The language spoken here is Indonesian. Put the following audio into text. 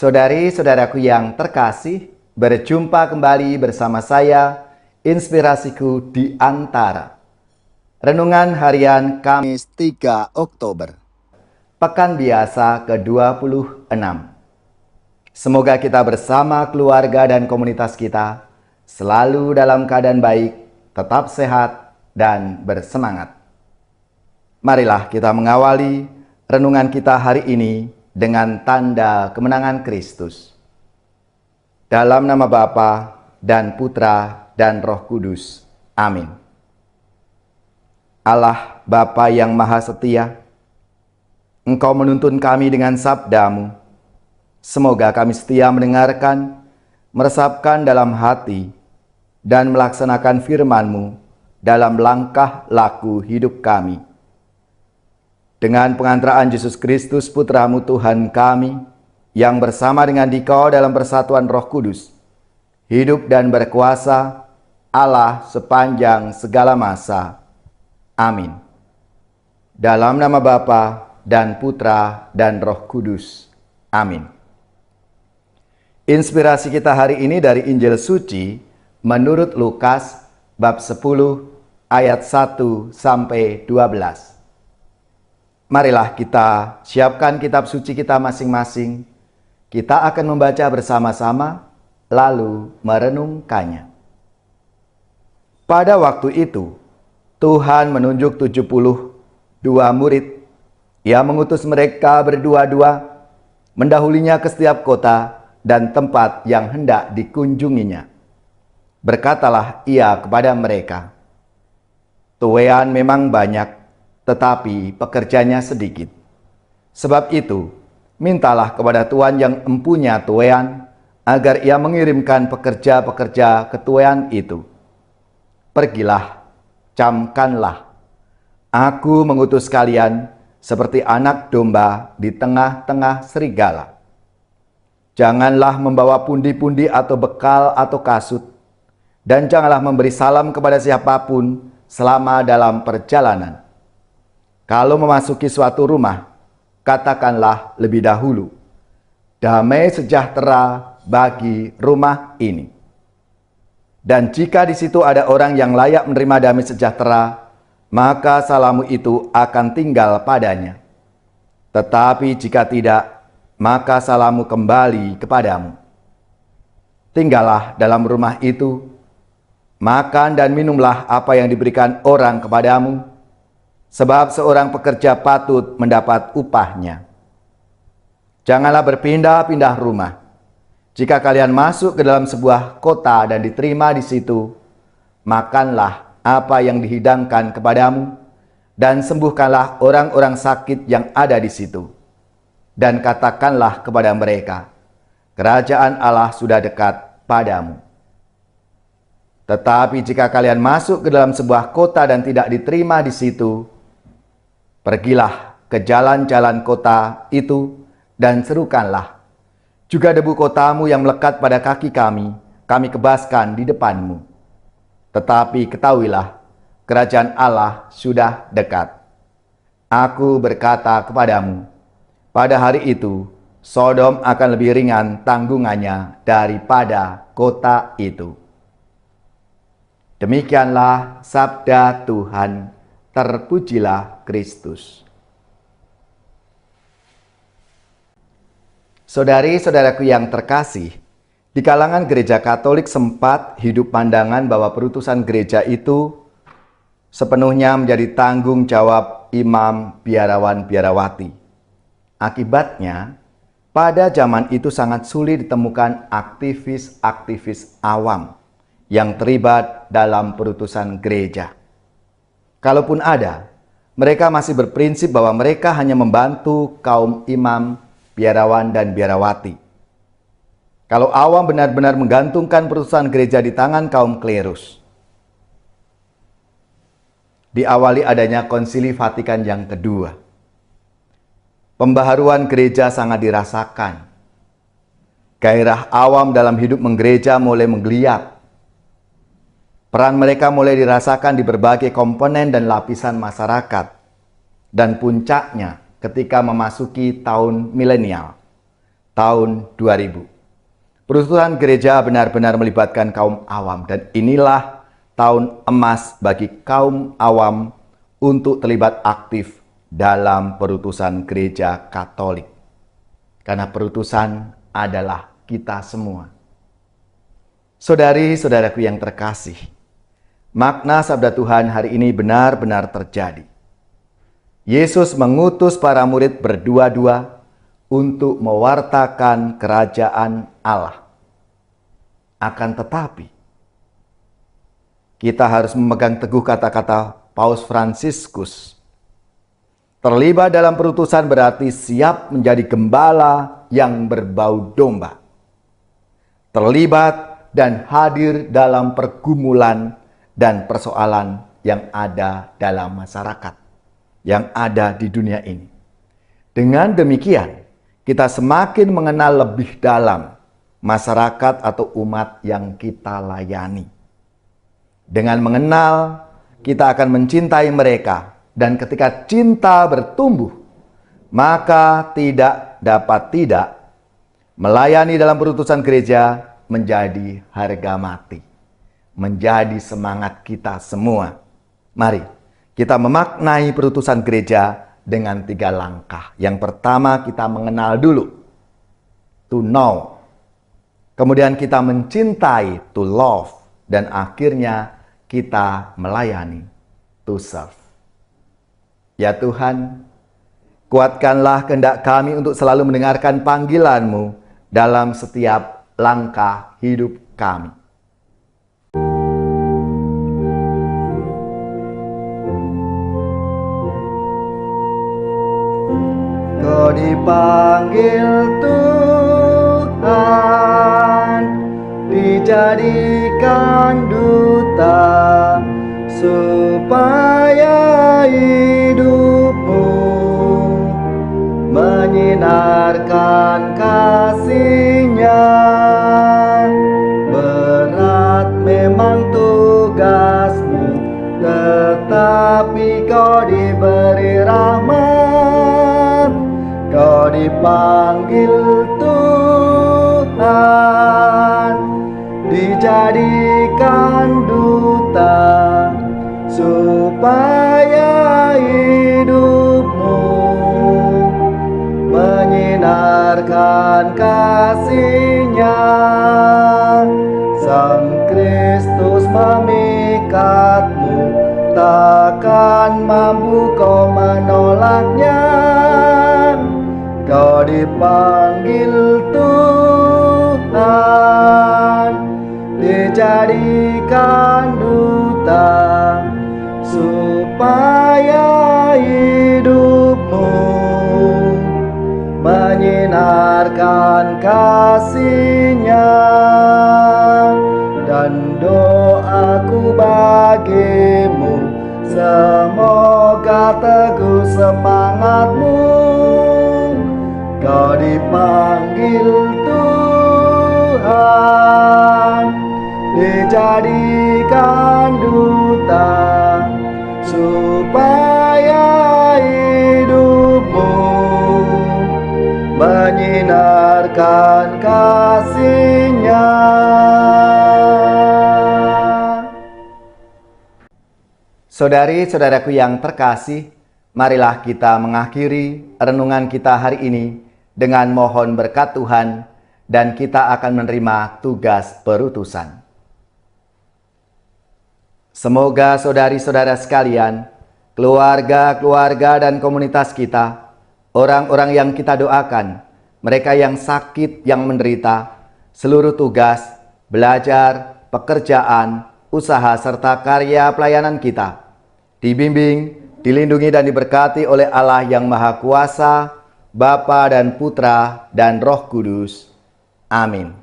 Saudari-saudaraku yang terkasih, berjumpa kembali bersama saya, Inspirasiku di Antara. Renungan harian Kamis 3 Oktober, Pekan Biasa ke-26. Semoga kita bersama keluarga dan komunitas kita selalu dalam keadaan baik, tetap sehat, dan bersemangat. Marilah kita mengawali renungan kita hari ini dengan tanda kemenangan Kristus. Dalam nama Bapa dan Putra dan Roh Kudus. Amin. Allah Bapa yang Maha Setia, Engkau menuntun kami dengan sabda-Mu. Semoga kami setia mendengarkan, meresapkan dalam hati, dan melaksanakan firman-Mu dalam langkah laku hidup kami. Dengan pengantaraan Yesus Kristus, Putra-Mu Tuhan kami, yang bersama dengan Dikau dalam persatuan Roh Kudus, hidup dan berkuasa Allah sepanjang segala masa. Amin. Dalam nama Bapa dan Putra dan Roh Kudus. Amin. Inspirasi kita hari ini dari Injil Suci menurut Lukas bab 10 ayat 1 sampai 12. Marilah kita siapkan kitab suci kita masing-masing. Kita akan membaca bersama-sama, lalu merenungkannya. Pada waktu itu, Tuhan menunjuk 72 murid. Ia mengutus mereka berdua-dua, mendahulinya ke setiap kota dan tempat yang hendak dikunjunginya. Berkatalah ia kepada mereka, "Tuaian memang banyak, tetapi pekerjanya sedikit. Sebab itu, mintalah kepada Tuhan yang empunya tuaian, agar ia mengirimkan pekerja-pekerja ke tuaian itu. Pergilah, camkanlah. Aku mengutus kalian seperti anak domba di tengah-tengah serigala. Janganlah membawa pundi-pundi atau bekal atau kasut, dan janganlah memberi salam kepada siapapun selama dalam perjalanan. Kalau memasuki suatu rumah, katakanlah lebih dahulu, 'Damai sejahtera bagi rumah ini.' Dan jika di situ ada orang yang layak menerima damai sejahtera, maka salammu itu akan tinggal padanya. Tetapi jika tidak, maka salammu kembali kepadamu. Tinggallah dalam rumah itu, makan dan minumlah apa yang diberikan orang kepadamu, sebab seorang pekerja patut mendapat upahnya. Janganlah berpindah-pindah rumah. Jika kalian masuk ke dalam sebuah kota dan diterima di situ, makanlah apa yang dihidangkan kepadamu, dan sembuhkanlah orang-orang sakit yang ada di situ. Dan katakanlah kepada mereka, kerajaan Allah sudah dekat padamu. Tetapi jika kalian masuk ke dalam sebuah kota dan tidak diterima di situ, pergilah ke jalan-jalan kota itu dan serukanlah, juga debu kotamu yang melekat pada kaki kami kebaskan di depanmu. Tetapi ketahuilah, kerajaan Allah sudah dekat. Aku berkata kepadamu, pada hari itu, Sodom akan lebih ringan tanggungannya daripada kota itu." Demikianlah sabda Tuhan. Terpujilah Kristus. Saudari-saudaraku yang terkasih, di kalangan gereja Katolik sempat hidup pandangan bahwa perutusan gereja itu sepenuhnya menjadi tanggung jawab imam, biarawan, biarawati. Akibatnya, pada zaman itu sangat sulit ditemukan aktivis-aktivis awam yang terlibat dalam perutusan gereja. Kalaupun ada, mereka masih berprinsip bahwa mereka hanya membantu kaum imam, biarawan, dan biarawati. Kalau awam benar-benar menggantungkan perutusan gereja di tangan kaum klerus. Diawali adanya Konsili Vatikan yang kedua. Pembaharuan gereja sangat dirasakan. Gairah awam dalam hidup menggereja mulai menggeliat. Peran mereka mulai dirasakan di berbagai komponen dan lapisan masyarakat. Dan puncaknya ketika memasuki tahun milenial. tahun 2000. Perutusan gereja benar-benar melibatkan kaum awam, dan inilah tahun emas bagi kaum awam untuk terlibat aktif dalam perutusan gereja Katolik. Karena perutusan adalah kita semua. Saudari-saudaraku yang terkasih, makna sabda Tuhan hari ini benar-benar terjadi. Yesus mengutus para murid berdua-dua untuk mewartakan kerajaan Allah. Akan tetapi, kita harus memegang teguh kata-kata Paus Fransiskus. Terlibat dalam perutusan berarti siap menjadi gembala yang berbau domba. Terlibat dan hadir dalam pergumulan dan persoalan yang ada dalam masyarakat, yang ada di dunia ini. Dengan demikian, kita semakin mengenal lebih dalam masyarakat atau umat yang kita layani. Dengan mengenal, kita akan mencintai mereka, dan ketika cinta bertumbuh, maka tidak dapat tidak melayani dalam perutusan gereja menjadi harga mati, menjadi semangat kita semua. Mari kita memaknai perutusan gereja dengan 3 langkah. Yang pertama, kita mengenal dulu, to know. Kemudian kita mencintai, to love. Dan akhirnya kita melayani, to serve. Ya Tuhan, kuatkanlah kehendak kami untuk selalu mendengarkan panggilan-Mu dalam setiap langkah hidup kami. Kau dipanggil Tuhan, dijadikan duta, supaya hidupmu menyinarkan kasih-Nya. Berat memang tugasmu, tetapi kau diberi rahmat. Kau dipanggil Tuhan, dijadikan duta, supaya hidupmu menyinarkan kasih-Nya. Sang Kristus memikatmu, takkan mampu kau menolaknya. Kau dipanggil Tuhan, dijadikan duta, supaya hidupmu menyinarkan kasih-Nya. Dan doaku bagimu, semoga teguh semangatmu. Kau dipanggil Tuhan, dijadikan duta, supaya hidupmu menyinarkan kasih-Nya. Saudari-saudaraku yang terkasih, marilah kita mengakhiri renungan kita hari ini dengan mohon berkat Tuhan, dan kita akan menerima tugas perutusan. Semoga saudari-saudara sekalian, keluarga-keluarga dan komunitas kita, orang-orang yang kita doakan, mereka yang sakit, yang menderita, seluruh tugas, belajar, pekerjaan, usaha, serta karya pelayanan kita, dibimbing, dilindungi dan diberkati oleh Allah yang Maha Kuasa, Bapa dan Putra dan Roh Kudus. Amin.